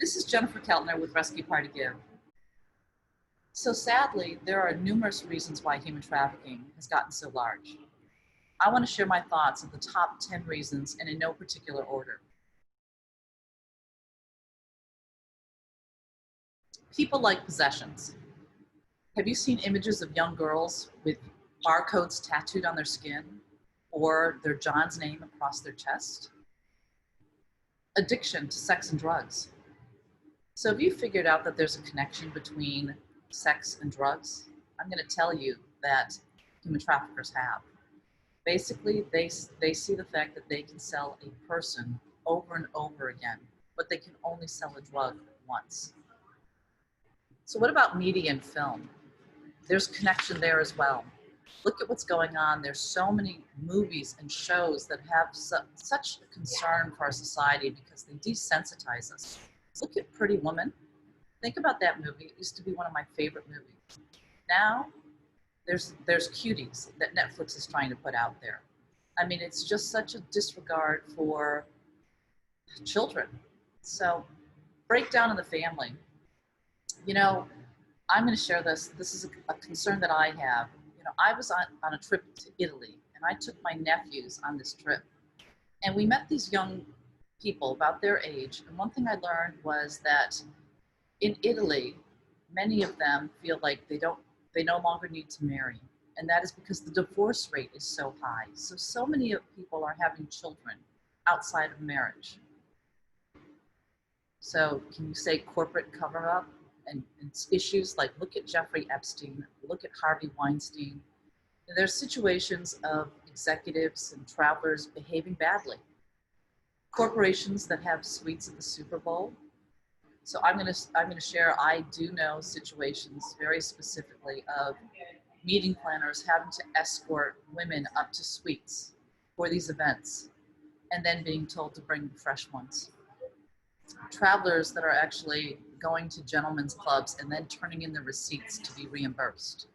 This is Jennifer Keltner with Rescue Party Give. So sadly, there are numerous reasons why human trafficking has gotten so large. I want to share my thoughts of the top 10 reasons and in no particular order. People like possessions. Have you seen images of young girls with barcodes tattooed on their skin or their John's name across their chest? Addiction to sex and drugs. So have you figured out that there's a connection between sex and drugs? I'm going to tell you that human traffickers have. Basically, they see the fact that they can sell a person over and over again, but they can only sell a drug once. So what about media and film? There's connection there as well. Look at what's going on. There's so many movies and shows that have such a concern for our society because they desensitize us. Look at Pretty Woman. Think about that movie. It used to be one of my favorite movies. Now, there's cuties that Netflix is trying to put out there. I mean, it's just such a disregard for children. So, breakdown in the family. You know, I'm going to share this. This is a concern that I have. You know, I was on a trip to Italy, and I took my nephews on this trip. And we met these young people about their age. And one thing I learned was that in Italy, many of them feel like they no longer need to marry. And that is because the divorce rate is so high. So many people are having children outside of marriage. So can you say corporate cover-up and issues like, look at Jeffrey Epstein, look at Harvey Weinstein. And there's situations of executives and travelers behaving badly. Corporations that have suites at the Super Bowl. So I'm gonna share, I do know situations very specifically of meeting planners having to escort women up to suites for these events and then being told to bring fresh ones. Travelers that are actually going to gentlemen's clubs and then turning in the receipts to be reimbursed.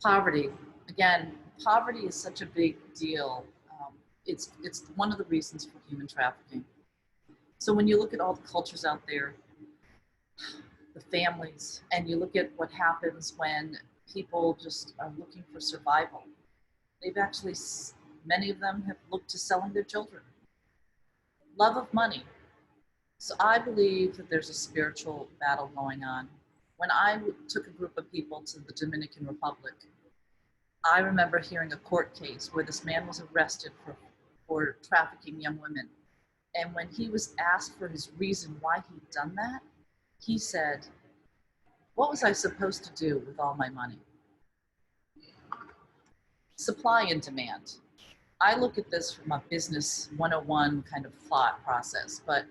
Poverty. Again, poverty is such a big deal. It's one of the reasons for human trafficking. So when you look at all the cultures out there, the families, and you look at what happens when people just are looking for survival, they've actually, many of them have looked to selling their children. Love of money. So I believe that there's a spiritual battle going on. When I took a group of people to the Dominican Republic, I remember hearing a court case where this man was arrested for trafficking young women. And when he was asked for his reason why he'd done that, he said, "What was I supposed to do with all my money?" Supply and demand. I look at this from a business 101 kind of thought process, but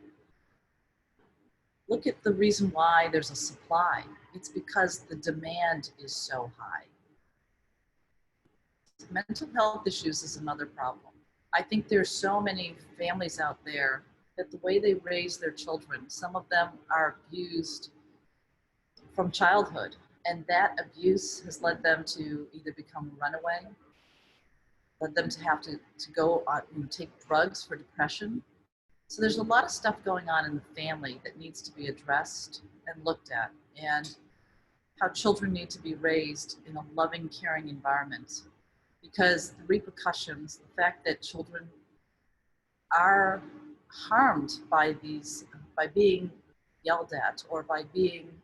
look at the reason why there's a supply. It's because the demand is so high. Mental health issues is another problem. I think there's so many families out there that the way they raise their children, some of them are abused from childhood, and that abuse has led them to either become a runaway, led them to have to go on, take drugs for depression. So there's a lot of stuff going on in the family that needs to be addressed and looked at, and how children need to be raised in a loving, caring environment. Because the repercussions, the fact that children are harmed by being yelled at or by being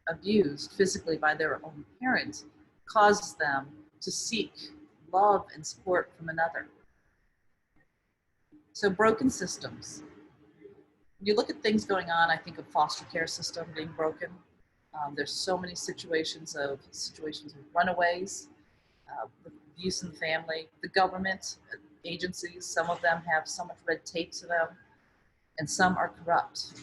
abused physically by their own parents, causes them to seek love and support from another. So broken systems. When you look at things going on, I think of foster care system being broken. There's so many situations with runaways, abuse in the family, the government agencies, some of them have so much red tape to them, and some are corrupt.